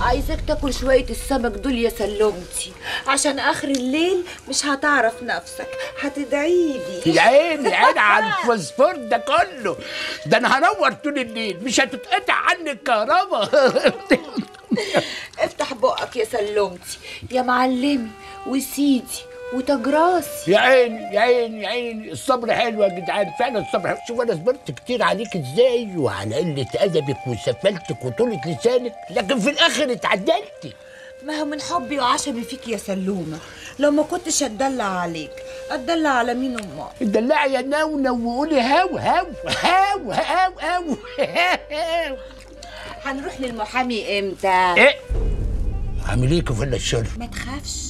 عايزاك تاكل شويه السمك دول يا سلومتي، عشان اخر الليل مش هتعرف نفسك، هتدعيلي. يا عيني يا عيني على الفوسفور ده كله، ده انا هنور طول الليل مش هتتقطع عني الكهرباء. افتح بقك يا سلومتي يا معلمي وسيدي وتجراسي. يا عيني يا عيني يا عيني، الصبر حلو يا جدعان، فعلا الصبر حلو. شوف انا صبرت كتير عليك ازاي، وعلى قله ادبك وسفلتك وطولة لسانك، لكن في الاخر اتعدلتي. ما هو من حبي وعشمي فيك يا سلومه، لو ما كنتش اتدلع عليك اتدلع على مين امال؟ اتدلعي يا نونو وقولي هاو هاو هاو هاو هاو. هنروح للمحامي امتى؟ ايه؟ عامل ايه كفل الشر؟ ما تخافش،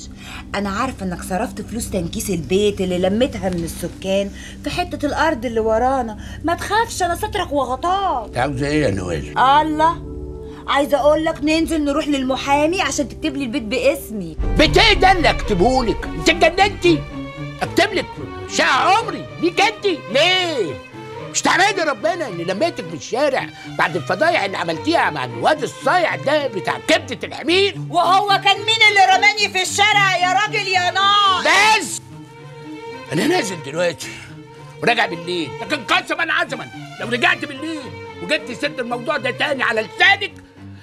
أنا عارفة إنك صرفت فلوس تنكيس البيت اللي لميتها من السكان في حتة الأرض اللي ورانا، ما تخافش أنا سترك وغطاك. عاوزة إيه يا نوال؟ الله، عايزة أقول لك ننزل نروح للمحامي عشان تكتب لي البيت باسمي. بيت إيه ده اللي أكتبهولك؟ أنت اتجننتي؟ أكتب لك شقة عمري ليك أنت؟ ليه؟ مش تحمدي ربنا إني لميتك من الشارع بعد الفضايح اللي عملتيها مع الواد الصايع ده بتاع كبدة الحمير؟ وهو كان مين اللي رماني في الشارع يا راجل يا نار؟ بس أنا نازل دلوقتي وراجع بالليل، لكن قسما عزما لو رجعت بالليل وجيت تسد الموضوع ده تاني على لسانك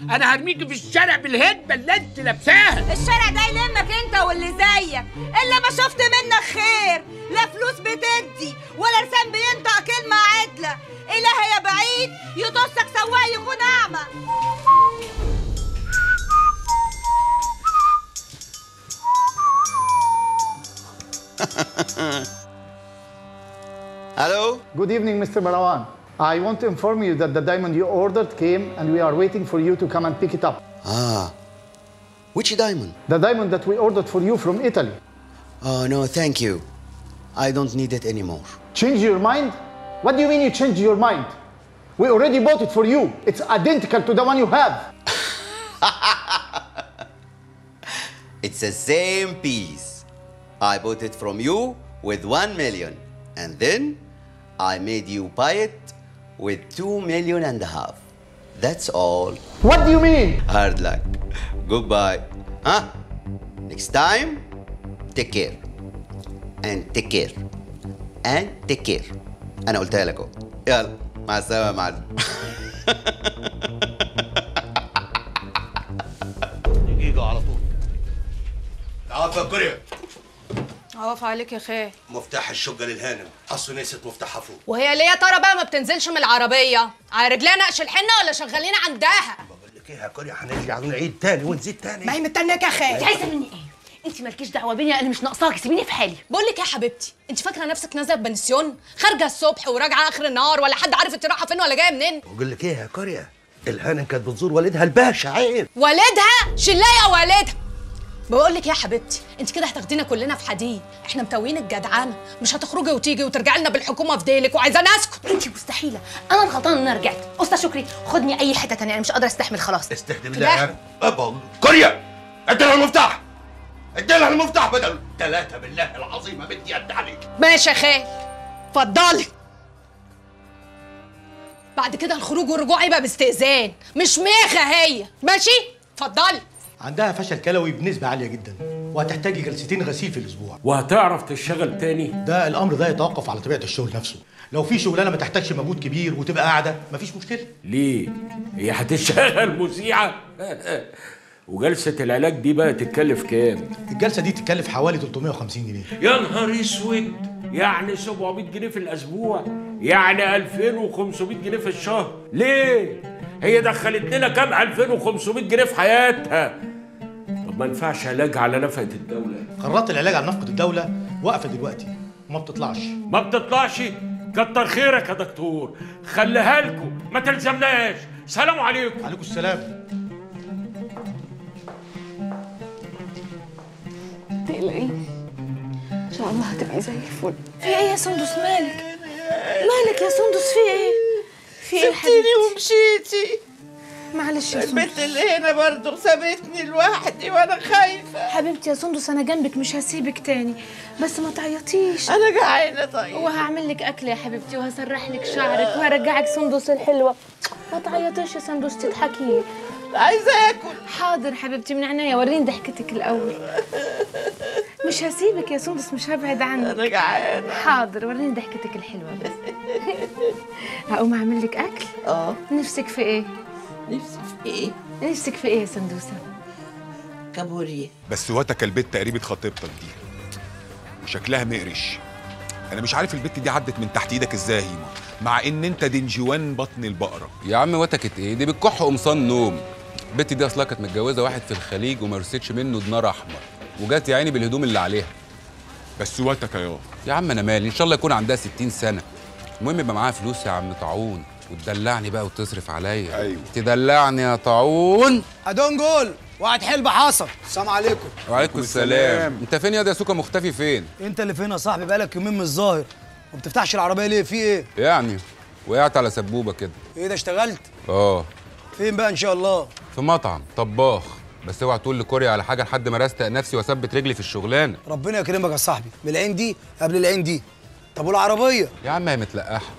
أنا هرميكي في الشارع بالهدبة اللي أنت لابساها. الشارع ده يلمك أنت واللي زيك، إلا ما شفت منك خير، لا فلوس بتدي ولا لسان بينطق كلمة عدلة، إله يا بعيد يطصك سواق يكون أعمى. Hello? Good evening, Mr. Marwan. I want to inform you that the diamond you ordered came and we are waiting for you to come and pick it up. Ah, which diamond? The diamond that we ordered for you from Italy. Oh, no, thank you. I don't need it anymore. Change your mind? What do you mean you changed your mind? We already bought it for you. It's identical to the one you have. It's the same piece. I bought it from you with 1 million. And then I made you buy it with 2.5 million. That's all. What do you mean? Hard luck. Goodbye. Huh? Next time, take care. And take care. And take care. أنا قلتها لك أهو. يلا مع السلامة يا معلم. دقيقة على طول. تعال فكري. عوف عليك يا خال. مفتاح الشقة للهانم، أصله نسيت مفتاحها فوق. وهي ليه يا ترى بقى ما بتنزلش من العربية؟ على رجليها نقش الحنة ولا شغالين عندها؟ بقول لك إيه يا كوريا، هنرجع ونعيد تاني ونزيد تاني. ما هي مستنياك يا خال. انت عايزة مني إيه؟ انت مالكيش دعوة بيا، أنا مش ناقصاكي، سيبيني في حالي. بقول لك يا حبيبتي، انت فاكرة نفسك نازلة بنسيون؟ خارجة الصبح وراجعة آخر النهار، ولا حد عارف انت رايحة فين ولا جاية منين؟ بقول لك إيه يا كوريا، الهانم كانت بتزور والدها الباشا عيب. والدها؟ شلاية والدها. بقول لك يا حبيبتي، انت كده هتاخدينا كلنا في حديد، احنا متوين الجدعانه، مش هتخرجي وتيجي وترجعي لنا بالحكومه في ديلك وعايزاني اسكت. انت مستحيلة، أنا الغلطانة إن أنا رجعت. أستاذ شكري خدني أي حتة تانية، أنا مش قادرة أستحمل خلاص. استهدي بالله يا هانم. أبا كوريا، ادي لها المفتاح. ادي لها المفتاح بدل 3 بالله العظيم ما بدي أدي عليك. ماشي يا خال، اتفضلي. بعد كده الخروج والرجوع يبقى باستئذان، مش ميخه هي، ماشي؟ اتفضلي. عندها فشل كلوي بنسبة عالية جدا وهتحتاجي جلستين غسيل في الأسبوع. وهتعرف تشتغل تاني؟ ده الأمر ده يتوقف على طبيعة الشغل نفسه. لو في شغلانة ما تحتاجش مجهود كبير وتبقى قاعدة مفيش مشكلة. ليه؟ هي هتشتغل مذيعة؟ وجلسة العلاج دي بقى تتكلف كام؟ الجلسة دي تتكلف حوالي 350 جنيه. يا نهار اسود، يعني 700 جنيه في الأسبوع، يعني 2500 جنيه في الشهر. ليه؟ هي دخلت لنا كام 2500 جنيه في حياتها؟ طب ما ينفعش علاج على نفقة الدولة؟ قرارات العلاج على نفقة الدولة واقفة دلوقتي وما بتطلعش. ما بتطلعش؟ كتر خيرك يا دكتور، خليها لكم ما تلزمناش. سلام عليكم. عليكم السلام. تقلقي إن شاء الله هتبقي زي الفل. في إيه يا سندس مالك؟ مالك يا سندس في إيه؟ في إيه سبتيني ومشيتي. معلش يا سندس. البنت اللي هنا برضه سابتني لوحدي وانا خايفه. حبيبتي يا سندس انا جنبك مش هسيبك تاني، بس ما تعيطيش. انا جعانه. طيب وهعمل لك اكل يا حبيبتي وهسرح لك شعرك وهرجعك سندس الحلوه. ما تعيطيش يا سندس، تضحكي. عايزه اكل. حاضر حبيبتي من عينيا، وريني ضحكتك الاول. مش هسيبك يا سندس، مش هبعد عنك. انا جعانه. حاضر وريني ضحكتك الحلوه بس. هقوم اعمل لك اكل. نفسك في ايه؟ نفسي في ايه؟ نفسك في ايه يا سندوسه؟ كابوريا. بس واتك البت قريبة خطيبتك دي وشكلها مقرش. انا مش عارف البت دي عدت من تحت ايدك ازاي يا هيما، مع ان انت دنجوان بطن البقره. يا عم واتكت ايه دي؟ بتكح قمصان نوم. البت دي اصلها كانت متجوزه واحد في الخليج وما رستش منه دينار احمر، وجات يا عيني بالهدوم اللي عليها. بس واتك يا عم انا مالي، ان شاء الله يكون عندها 60 سنه. المهم يبقى معاها فلوس يا عم طاعون، وتدلعني بقى وتصرف عليا. ايوه تدلعني يا طاعون. ادونجول واحد حلبة حصل. السلام عليكم. وعليكم السلام. انت فين يا سوكا؟ مختفي فين؟ انت اللي فين يا صاحبي؟ بقالك يومين مش ظاهر. وما بتفتحش العربيه ليه؟ في ايه؟ يعني وقعت على سبوبه كده. ايه ده اشتغلت؟ فين بقى ان شاء الله؟ في مطعم طباخ، بس اوعى تقول لكوريا على حاجه لحد ما رستق نفسي واثبت رجلي في الشغلانه. ربنا يكرمك يا صاحبي، من العين دي قبل العين دي. طب والعربيه؟ يا عم هي متلقحه.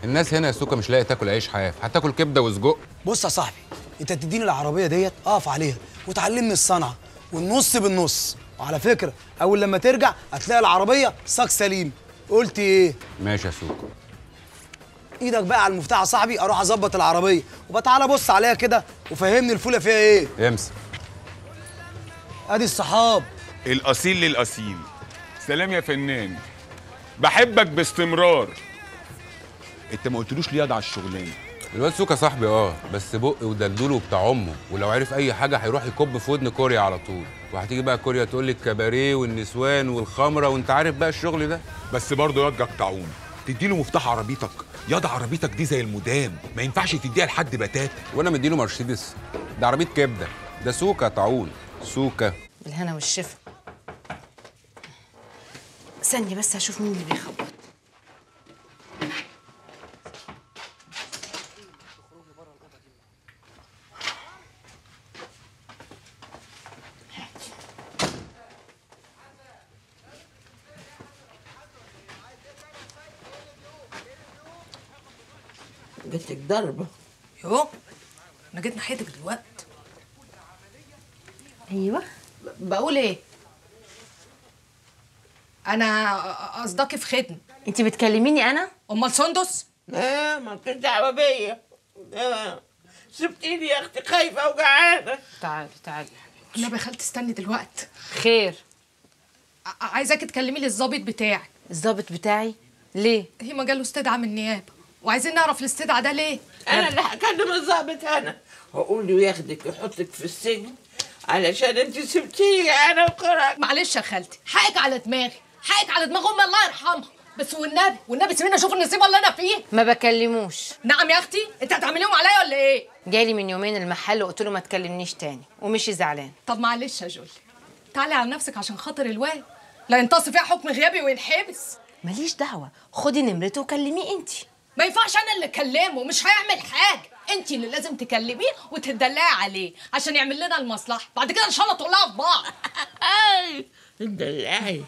الناس هنا يا سوكا مش لاقيه تاكل عيش حاف، هتاكل كبده وسجق. بص يا صاحبي، انت تديني العربيه ديت اقف عليها وتعلمني الصنعه والنص بالنص. وعلى فكره اول لما ترجع هتلاقي العربيه ساق سليم. قلت ايه؟ ماشي يا سوكا. ايدك بقى على المفتاح يا صاحبي، اروح اظبط العربيه وبتعالى بص عليها كده وفهمني الفوله فيها ايه. امسك. ادي الصحاب. الاصيل للاصيل. سلام يا فنان، بحبك باستمرار. انت ما قلتلوش ليه على الشغلانه؟ الواد سوكا صاحبي بس بق ودلدوله بتاع امه، ولو عرف اي حاجه هيروح يكب في ودن كوريا على طول، وهتيجي بقى كوريا تقول لي الكباريه والنسوان والخمره وانت عارف بقى الشغل ده. بس برضه ياض طاعون، تديله مفتاح عربيتك. ياض عربيتك دي زي المدام، ما ينفعش تديها لحد بتاتا. وانا مديله مرسيدس؟ ده عربيه كبده. ده سوكا طاعون، سوكا. بالهنا والشفا. ثانيه بس هشوف مين اللي بيخبط. جات لك ضربه. يو انا جيت ناحيتك دلوقتي. ايوه بقول ايه؟ انا قصدكي في خدمه. انت بتكلميني انا؟ امال سندس؟ لا مالكش دعوه بيا. سبتيني يا اختي خايفه وجعانه. تعالي النبي يا خالتي استني دلوقتي. خير؟ عايزاكي تكلمي لي الظابط بتاعي. الظابط بتاعي؟ ليه؟ هيما جاله استدعاء من النيابه، وعايزين نعرف الاستدعاء ده ليه. انا اللي هكلم الظابط انا واقول له ياخدك ويحطك في السجن علشان انت سبتيني انا وقرأت. معلش يا خالتي، حقك على دماغي، حقك على دماغ امي الله يرحمها، بس والنبي سيبيني اشوف النصيب اللي انا فيه. ما بكلموش. نعم يا اختي، انت هتعمليهم عليا ولا ايه؟ جالي من يومين المحل وقلت له ما تكلمنيش تاني ومشي زعلان. طب معلش يا جولي، تعالي على نفسك عشان خاطر الواد، لا ينتص فيها حكم غيابي وينحبس. ماليش دعوه، خدي نمرته وكلميه انت. ما ينفعش انا اللي اكلمه، مش هيعمل حاجه، انت اللي لازم تكلميه وتدلعي عليه عشان يعمل لنا المصلحه، بعد كده ان شاء الله تقولها في بعض. تدلعي.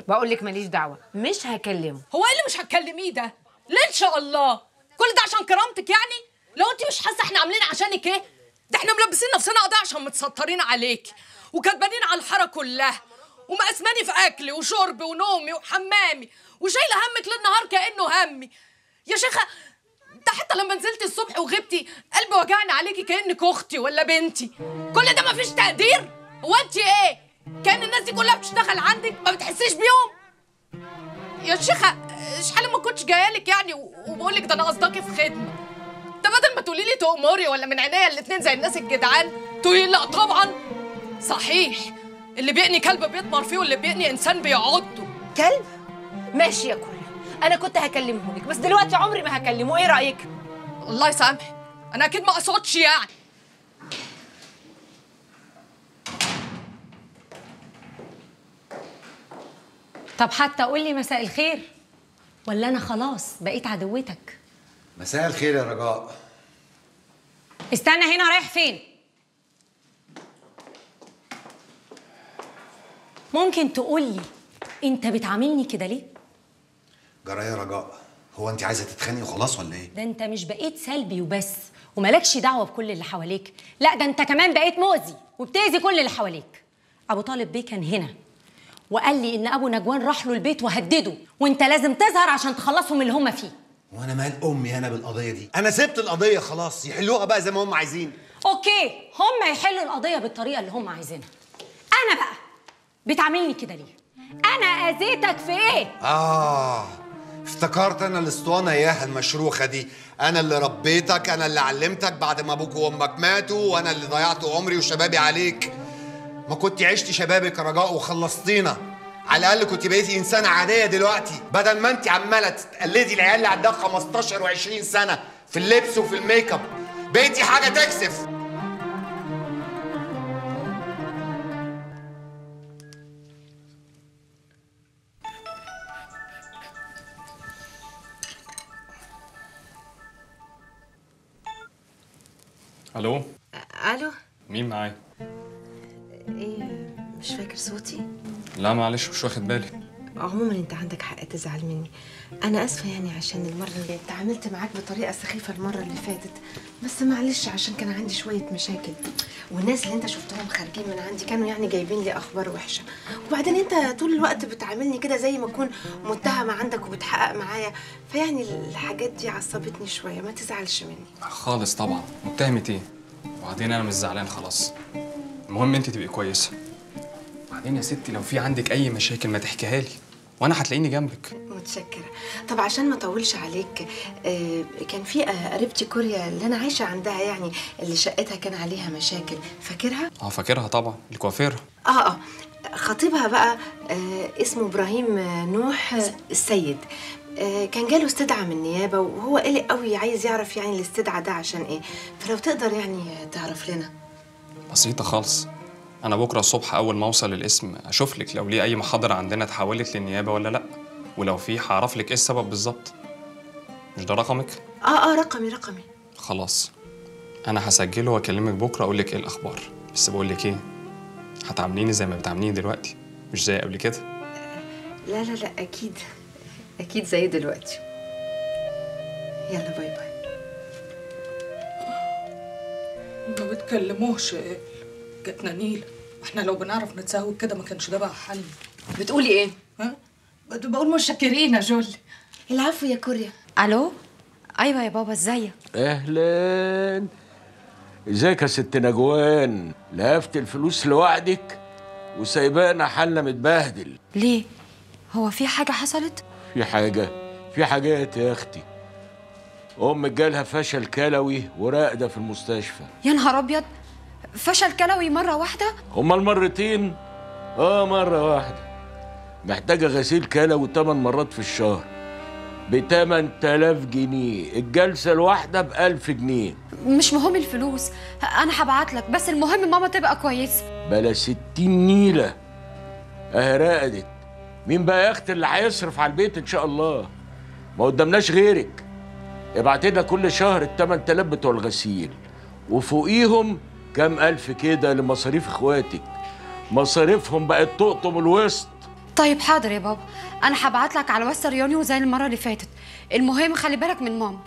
بقول لك ماليش دعوه، مش هكلمه. هو ايه اللي مش هتكلميه ده؟ ليه ان شاء الله؟ كل ده عشان كرامتك يعني؟ لو انت مش حاسه احنا عاملين عشانك ايه؟ ده احنا ملبسين نفسنا قضايا عشان متسطرين عليكي وكاتبانين على الحاره كلها ومقسماني في اكلي وشربي ونومي وحمامي وشايله همك ليل نهار كانه همي. يا شيخه ده حتى لما نزلتي الصبح وغبتي قلبي وجعني عليكي كانك اختي ولا بنتي. كل ده مفيش تقدير؟ هو انت ايه؟ كان الناس دي كلها بتشتغل عندك ما بتحسيش بيهم؟ يا شيخه شحال ما كنتش جايالك يعني وبقول لك ده انا قصدكي في خدمه، ده بدل ما تقولي لي تؤمري ولا من عينيا الاتنين زي الناس الجدعان تقولي لا طبعا. صحيح اللي بيقني كلب بيطمر فيه واللي بيقني انسان بيعضه. كلب؟ ماشي يا كوريا، انا كنت هكلمه لك بس دلوقتي عمري ما هكلمه. ايه رايك؟ الله يسامحك، انا اكيد ما اقصدش يعني. طب حتى قول لي مساء الخير، ولا انا خلاص بقيت عدوتك؟ مساء الخير يا رجاء. استنى هنا، رايح فين؟ ممكن تقول لي انت بتعاملني كده ليه؟ جرى يا رجاء، هو انت عايزه تتخانقي وخلاص ولا ايه؟ ده انت مش بقيت سلبي وبس، ومالكش دعوه بكل اللي حواليك، لا ده انت كمان بقيت مؤذي وبتاذي كل اللي حواليك. ابو طالب بيه كان هنا وقال لي ان ابو نجوان راح له البيت وهدده، وانت لازم تظهر عشان تخلصهم اللي هم فيه. وانا مال امي انا بالقضيه دي؟ انا سبت القضيه خلاص، يحلوها بقى زي ما هم عايزين. اوكي، هم يحلوا القضيه بالطريقه اللي هم عايزينها. انا بقى بتعاملني كده ليه؟ انا اذيتك في ايه؟ افتكرت انا الاسطوانه اياها المشروخه دي. انا اللي ربيتك، انا اللي علمتك بعد ما ابوك وامك ماتوا، وانا اللي ضيعت عمري وشبابي عليك. ما كنت عشت شبابك يا رجاء وخلصتينا، على الاقل كنت بقيتي انسانه عاديه دلوقتي، بدل ما انت عماله تقلدي العيال اللي عندها 15 و20 سنه في اللبس وفي الميك اب. بقيتي حاجه تكسف. الو. الو. مين معايا؟ ايه مش فاكر صوتي؟ لا معلش مش واخد بالي. عموما انت عندك حق تزعل مني. انا اسفه يعني عشان المره اللي اتعاملت معاك بطريقه سخيفه المره اللي فاتت، بس معلش عشان كان عندي شويه مشاكل، والناس اللي انت شفتهم خارجين من عندي كانوا يعني جايبين لي اخبار وحشه، وبعدين انت طول الوقت بتعاملني كده زي ما اكون متهمه عندك وبتحقق معايا، فيعني الحاجات دي عصبتني شويه، ما تزعلش مني. خالص طبعا، متهمة ايه؟ وبعدين انا مش زعلان خلاص. المهم انت تبقي كويسه. بعدين يا ستي لو في عندك اي مشاكل ما تحكيها لي وانا هتلاقيني جنبك. متشكره. طب عشان ما اطولش عليك، كان في قريبتي كوريا اللي انا عايشه عندها، يعني اللي شقتها كان عليها مشاكل، فاكرها؟ فاكرها طبعا، الكوافيره. خطيبها بقى اسمه ابراهيم نوح السيد. كان جاله استدعاء من النيابه وهو قلق قوي عايز يعرف يعني الاستدعاء ده عشان ايه، فلو تقدر يعني تعرف لنا. بسيطه خالص. انا بكره الصبح اول ما اوصل القسم اشوف لك لو ليه اي محاضره عندنا اتحولت للنيابه ولا لا، ولو في هعرف لك ايه السبب بالظبط. مش ده رقمك؟ رقمي. خلاص انا هسجله واكلمك بكره اقول لك ايه الاخبار. بس بقول لك ايه، هتعامليني زي ما بتعامليني دلوقتي مش زي قبل كده. لا اكيد زي دلوقتي. يلا باي باي. ما بتكلموش جاتنا نيلة، احنا لو بنعرف نتساوي كده ما كانش ده بقى حل. بتقولي ايه؟ بقول متشكرين يا جولي. العفو يا كوريا. الو. ايوه يا بابا ازيك؟ اهلا. ازيك يا ست نجوان؟ لهفت الفلوس لوحدك وسايبانا حالنا متبهدل. ليه؟ هو في حاجه حصلت؟ في حاجات يا اختي. امك جالها فشل كلوي وراقده في المستشفى. يا نهار ابيض، فشل كلوي مره واحده؟ هما المرتين؟ مره واحده. محتاجه غسيل كلوي 8 مرات في الشهر ب 8000 جنيه، الجلسه الواحده ب 1000 جنيه. مش مهم الفلوس، انا هبعت لك، بس المهم ماما تبقى كويسه. بلا 60 نيله. رقدت. مين بقى يا اختي اللي هيصرف على البيت ان شاء الله؟ ما قدامناش غيرك. ابعتي لنا كل شهر ال 8000 بتوع الغسيل، وفوقيهم كام ألف كده لمصاريف اخواتك. مصاريفهم بقت تقطم الوسط. طيب حاضر يا بابا، انا هبعت لك على واتس يونيو زي المره اللي فاتت. المهم خلي بالك من ماما.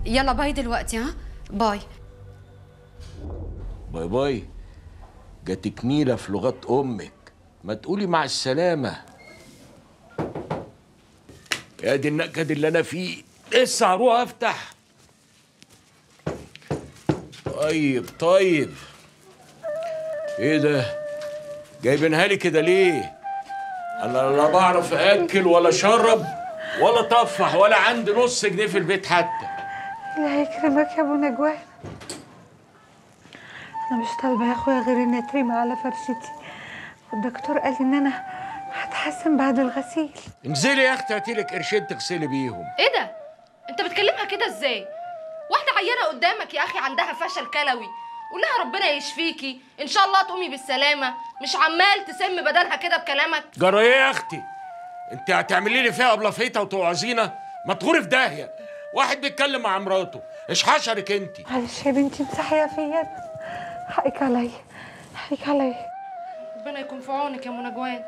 يلا باي دلوقتي. باي باي. جاتك نيله في لغات امك، ما تقولي مع السلامه. يا دي النكد اللي انا فيه، لسه هروح افتح. طيب ايه ده؟ جايبينها لي كده ليه؟ انا لا بعرف اكل ولا اشرب ولا اطفح ولا عندي نص جنيه في البيت حتى. الله يكرمك يا ابو نجوان. انا مش طالبه يا اخويا غير اني اترمي على فرشتي، والدكتور قال ان انا هتحسن بعد الغسيل. انزلي يا اختي هاتيلك قرشين تغسلي بيهم. ايه ده؟ انت بتكلمها كده ازاي؟ واحده عيانه قدامك يا اخي عندها فشل كلوي، قول لها ربنا يشفيكي ان شاء الله تقومي بالسلامه، مش عمال تسم بدلها كده بكلامك. جرى ايه يا اختي؟ انت هتعملي لي فيها بلافيته وتوعظينا؟ ما تغوري في داهيه. واحد بيتكلم مع مراته، ايش حشرك انت؟ معلش يا بنتي مسحيه فيا، حقك عليا. ربنا يكون في عونك يا منى جوان.